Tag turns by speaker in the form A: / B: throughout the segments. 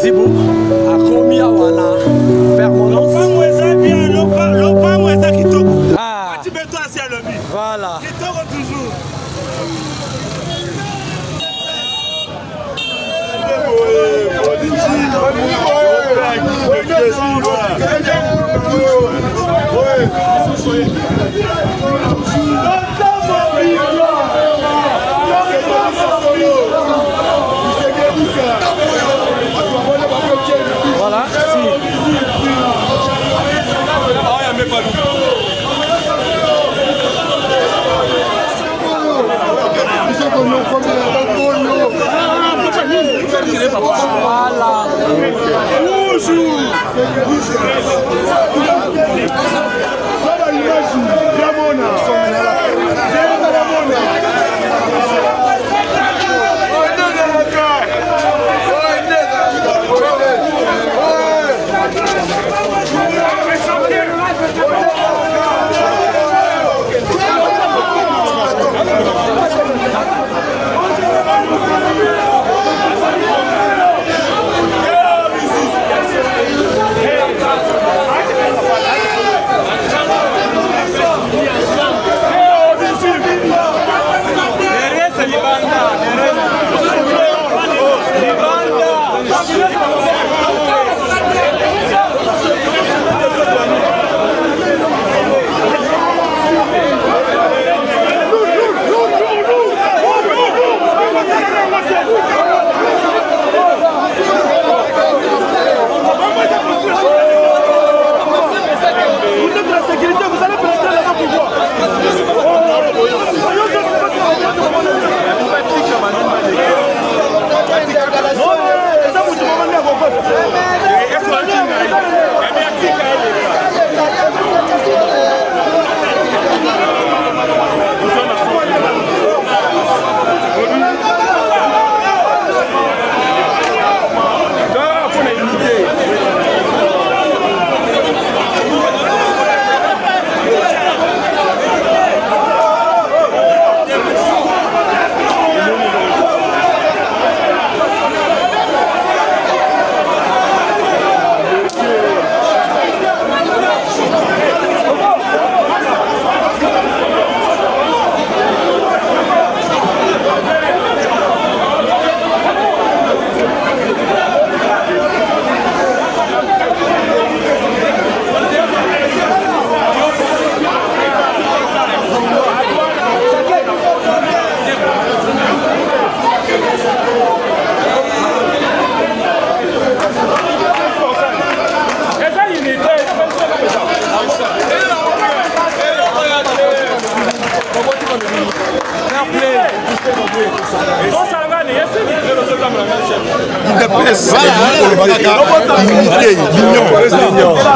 A: Zibou a commis à Wana permanence. Voilà. Voilà.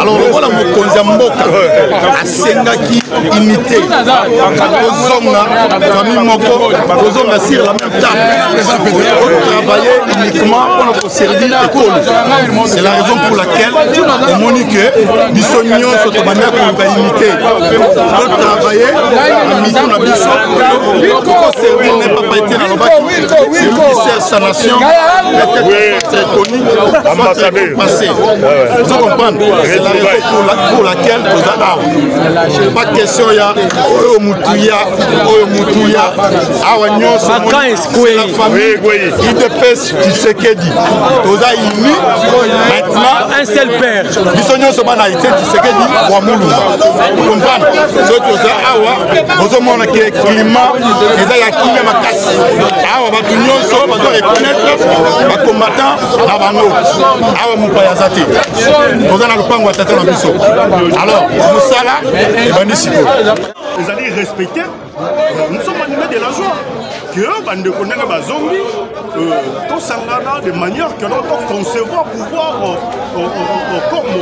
B: Alors voilà mon Konzamboka a Sengaki imité Ozonga famille Moko Ozonga sur la même table travailler uniquement pour servir l'école. C'est la raison pour laquelle on monique que Bissognon Sotomania pour imiter travailler mission la mission pour servir n'est pas été dans le bac c'est lui qui sert sa nation peut-être connu ambassadeur passé vous comprenez c'est la raison pour laquelle vous avez pas de question ya Mutuya Awanyo c'est la famille IDPS Tshisekedi vous avez uni maintenant
A: un seul père
B: Bissognon Sobana été Tshisekedi wa Mulumba vous comprenez awa ozomona ke climat eza ya kimia makasi awa batu nyonso bazo reconnaître ba combattant na bango awa mupaya zati toza na lupango ya tata na biso alors musala ebandi siko
C: les alliés respectés nous sommes animés de la joie que bande connaître ba zombie tout sangana de manière que l'on peut concevoir pouvoir comme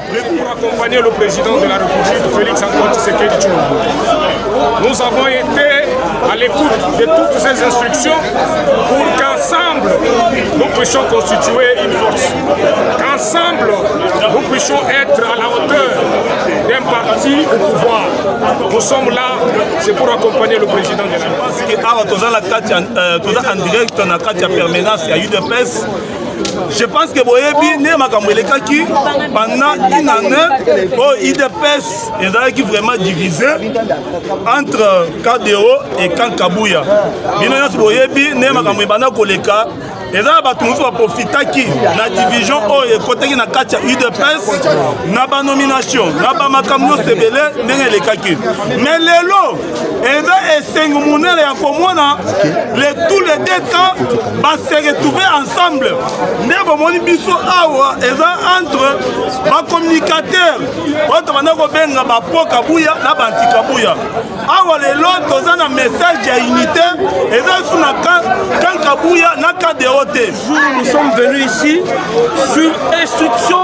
C: prévu
D: pour accompagner le président de la République Félix Antoine Tshisekedi Tshilombo. Nous avons été à l'écoute de toutes ces instructions pour qu'ensemble nous puissions constituer une force, qu'ensemble nous puissions être à la hauteur d'un parti au pouvoir. Nous sommes là, c'est pour accompagner le président de la République.
C: En direct, dans la permanence, il y a eu des PES. Je pense que Boyebi ne makamweleka qui pendant une année au IDPS est vraiment divisé entre KDO et Kankabouya. Binoyas Boyebi ne makamwebana koleka eza bato mosusu baprofitaki na division oyo ekotaki na kati ya UDPS na banomination na bamakambo nyonso ebele ndenge elekaki. Mais lelo eza esengo monene ya komona tous les deux temps base retrouver ensemble nde bomoni biso awa eza entre bacommunicateur oyo banda kobenga bapoka buya na bantikabuya. Awa lelo toza na message ya unité eza su na Kankabuya na KDO.
E: Nous sommes venus ici sur instruction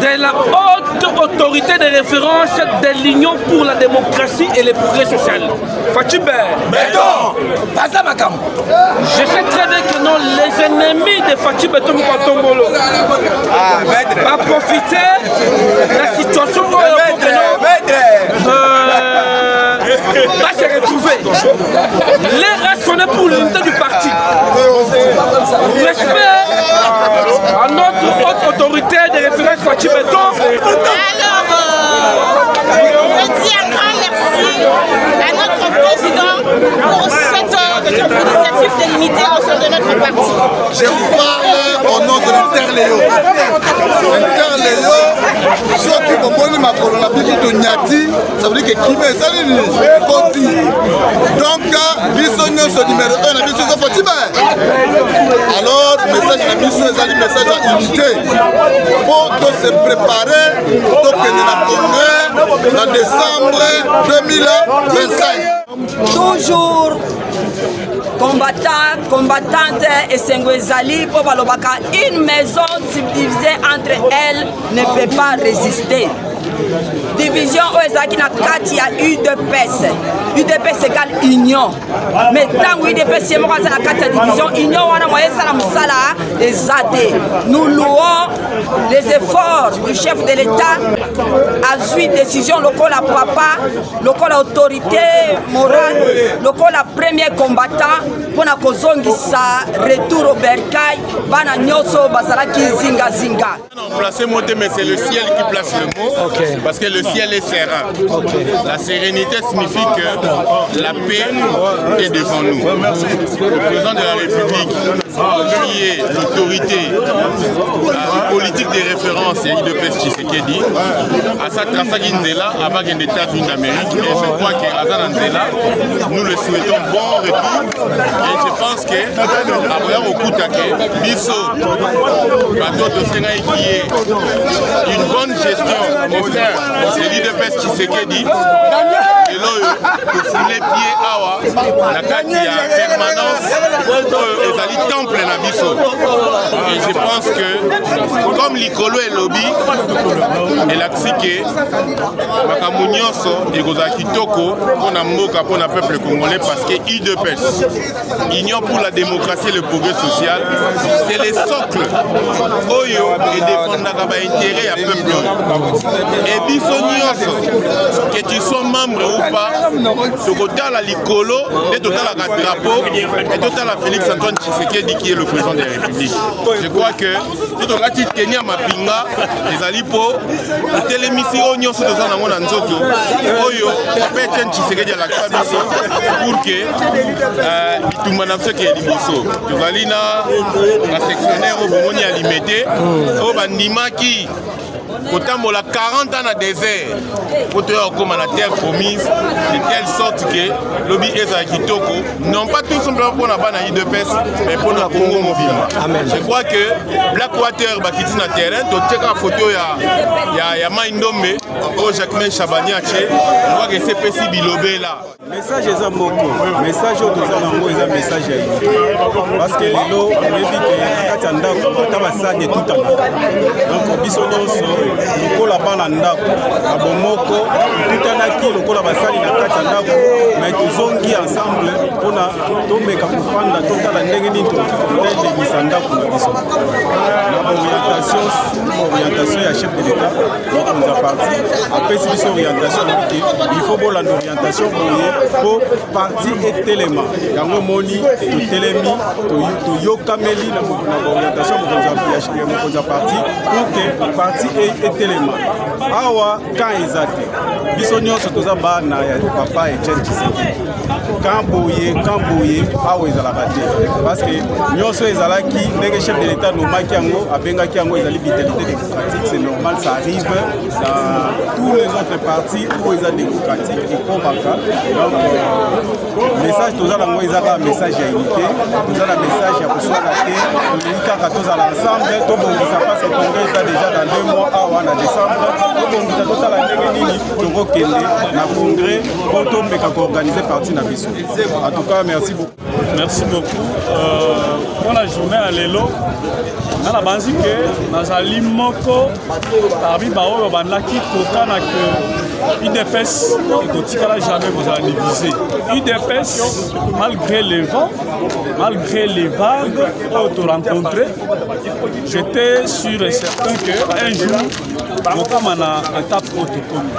E: de la haute autorité de référence de l'Union pour la démocratie et le progrès social. Fatibé, je sais très bien que non, les ennemis de Fatibé Tombolo va profiter de la situation où va se retrouver. Les raisonner pour l'unité du parti. Respect à notre haute autorité de référence Fatou Beton.
F: Alors, je dis un grand merci à notre président pour cette initiative de l'unité au sein de notre parti.
B: Je vous parle au nom de l'Interléo. L'Interléo, ceux qui vont ma probabilité de Niati, ça veut dire que qui veut ça, donc, bisogno ce numéro 1, la mission de Fatima. Alors, le message de la mission est un message à unité pour se préparer pour que la congrès en décembre 2025.
G: Toujours combattante et Sengwezali pour Balobaka, une maison subdivisée entre elles ne peut pas résister. Division Oezaki na kati ya UDPS. UDPS égale union. Mais tant que UDPS est mort na kati ya division union wana moyen sala musala des AD. Nous louons les efforts du chef de l'État à suite décision local à papa, local autorité morale, local à premier combattant pour na kozongisa retour au bercail bana nyoso bazalaki zinga zinga.
B: Placer mon thème, mais c'est le ciel qui place le mot. Okay. Parce que le ciel est serein. Okay. La sérénité signifie que la paix est devant nous. Le président de la République, qui est l'autorité politique des références, et IDPS Tshisekedi, à sa traçage Nzela avec les États-Unis d'Amérique. Et je crois qu'à Zanzela, nous le souhaitons bon retour. Et je pense que, à Okutake, Bisso, Bateau Tosenga qui est une bonne gestion au sein de l'IDPS Tshisekedi, et là, pour fouler pied awa, la kati à permanence, ils allaient temple la biso. Et je pense que, comme l'Ikolo et lobby, et la Ksike, Makamounioso et Gozaki Toko, on a moka pour le peuple congolais parce que IDPS, Union pour la démocratie et le progrès social, c'est les socles. Oyo et défendre l'intérêt à peuple. Et bisognos, que tu sois membre ou pas, tu total à l'Ikolo, et total à drapeau, et total à Félix Antoine Tshisekedi qui est le président de la République. Je crois que tout le titre Kenya Mapinga, les alipo, les émissions oignons sur dans mon anzoto, Oyo, Pétain Tshisekedi à la Kabiso, pour que tout le monde qui est libiso. Tu vas la sectionnaire au Bomoni à limiter, au Bandima qui. Autant la 40 ans à désert, pour te comme la terre promise, de telle sorte que lobby Eza Kitoko, non pas tout simplement pour la banane IDPS, mais pour la Congo mobile. Je crois que Blackwater va quitter le terrain, tu check la photo, il y a Maïndomé, au Jacquemin Chabaniache, on voit que c'est Pessi Bilobé là.
H: Message est un message au est un message parce que l'eau, on dit que Katanda, on tout en donc, bisonnoso, le la balanda, à Bomoko, tout en acquis, le col à Bassali, la Katanda, mais tous on qui ensemble, on a tombé comme fan, la totale négative, les Gisanda pour la orientation, à chef de l'État, donc on nous a parlé. parti apesi biso orientation il faut bolanda orientation pour parti etelema yango moni totelemi toyokameli na orientation mokonzi ya parti pour que parti etelema awa quand eza te biso nyonso toza bana ya papa Etienne Tshisekedi quand boye awa ezalaka te parce que nyonso ezalaki ndenge chef de l'état nomaki yango abengaki yango ezali vitalité démocratique c'est normal ça arrive dans tous les autres partis où ils sont démocratiques et convaincants. Donc message toza nango ezaka message ya unité toza na message ya kosala te tolikaka tozala ensemble tobongisa parce que congrès eza déjà dans 2 mois awa na décembre tobongisa totala ndenge nini tokokende na congrès po tomeka koorganiser parti na biso. En tout cas merci beaucoup.
I: Merci beaucoup. Pour la journée à l'élo, na banzi ke nazali moko parmi baoyo bandaki kokana que UDPS ekotikala jamais kozala divisé. UDPS malgré les vents, malgré les vagues auto rencontrées, j'étais sûr et certain que un jour mokama na étape autocommune.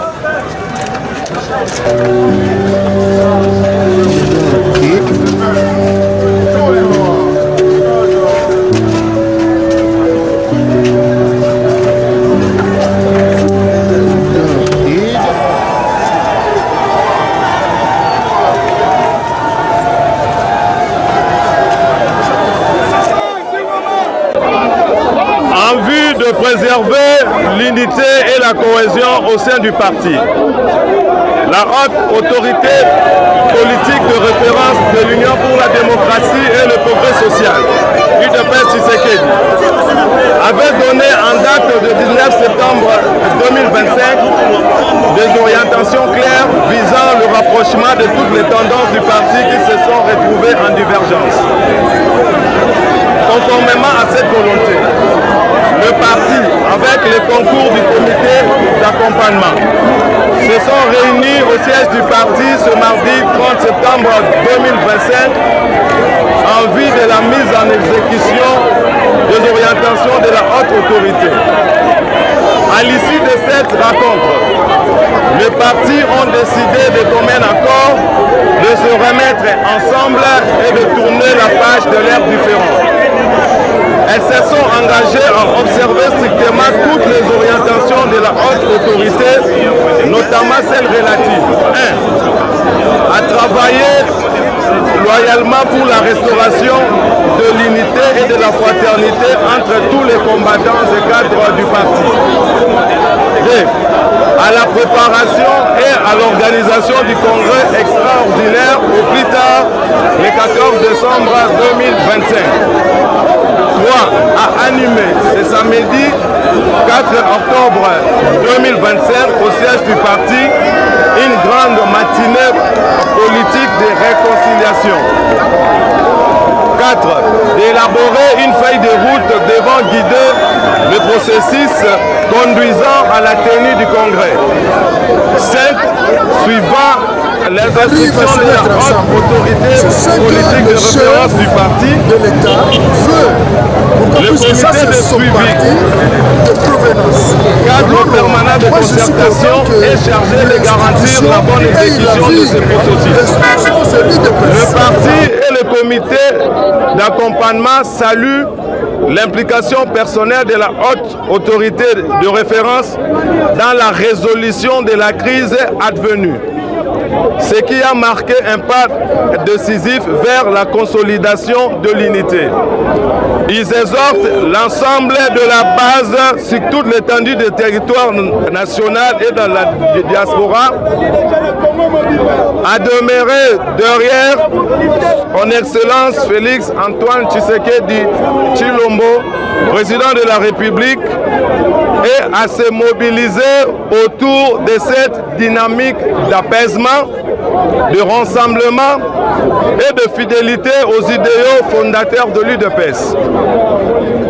J: En vue de préserver l'unité et la cohésion au sein du parti, la haute autorité politique de référence de l'Union pour la démocratie et le progrès social, UDPS Tshisekedi, avait donné en date de 19 septembre 2025 des orientations claires visant le rapprochement de toutes les tendances du parti qui se sont retrouvées en divergence. Conformément à cette volonté, le parti, avec le concours du comité d'accompagnement, se sont réunis au siège du parti ce mardi 30 septembre 2025 en vue de la mise en exécution des orientations de la haute autorité. À l'issue de cette rencontre, les partis ont décidé de commun accord de se remettre ensemble et de tourner la page de leurs différends. Elles se sont engagées à observer strictement toutes les orientations de la haute autorité, notamment celles relatives 1. À travailler loyalement pour la restauration de l'unité et de la fraternité entre tous les combattants et cadres du parti. 2. À la préparation et à l'organisation du congrès extraordinaire au plus tard le 14 décembre 2025. 3. À animer ce samedi 4 octobre 2025 au siège du parti une grande matinée politique de réconciliation. 4. D'élaborer une feuille de route devant guider le processus conduisant à la tenue du congrès. 5. Suivant les instructions de la haute autorité politique de référence du parti, de l'État le comité de suivi, cadre permanent de concertation est chargé de garantir la bonne exécution de ce processus. Le parti et le comité d'accompagnement saluent l'implication personnelle de la haute autorité de référence dans la résolution de la crise advenue, ce qui a marqué un pas décisif vers la consolidation de l'unité. Ils exhortent l'ensemble de la base sur toute l'étendue du territoire national et dans la diaspora à demeurer derrière son Excellence Félix Antoine Tshisekedi Tshilombo, président de la République, et à se mobiliser autour de cette dynamique d'apaisement de rassemblement et de fidélité aux idéaux fondateurs de l'UDPS.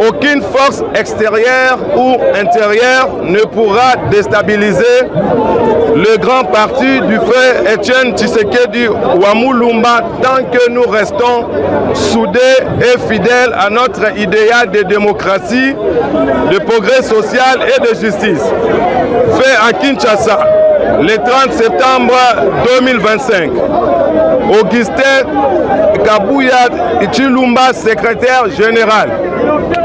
J: Aucune force extérieure ou intérieure ne pourra déstabiliser le grand parti du frère Etienne Tshisekedi Wamulumba tant que nous restons soudés et fidèles à notre idéal de démocratie, de progrès social et de justice. Fait à Kinshasa le 30 septembre 2025. Augustin Kabouya Ichilumba, secrétaire général.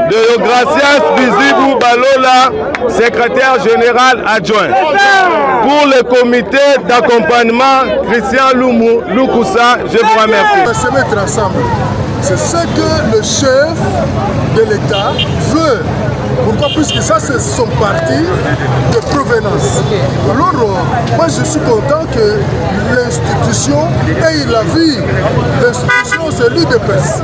J: Deogracias Bizibu Balola, secrétaire général adjoint. Pour le comité d'accompagnement, Christian Lukusa, je vous remercie.
K: On va se mettre ensemble. C'est ce que le chef de l'État veut. Pourquoi? Puisque ça, c'est son parti de provenance. Alors, moi, je suis content que l'institution ait la vie. L'institution, c'est l'UDPS.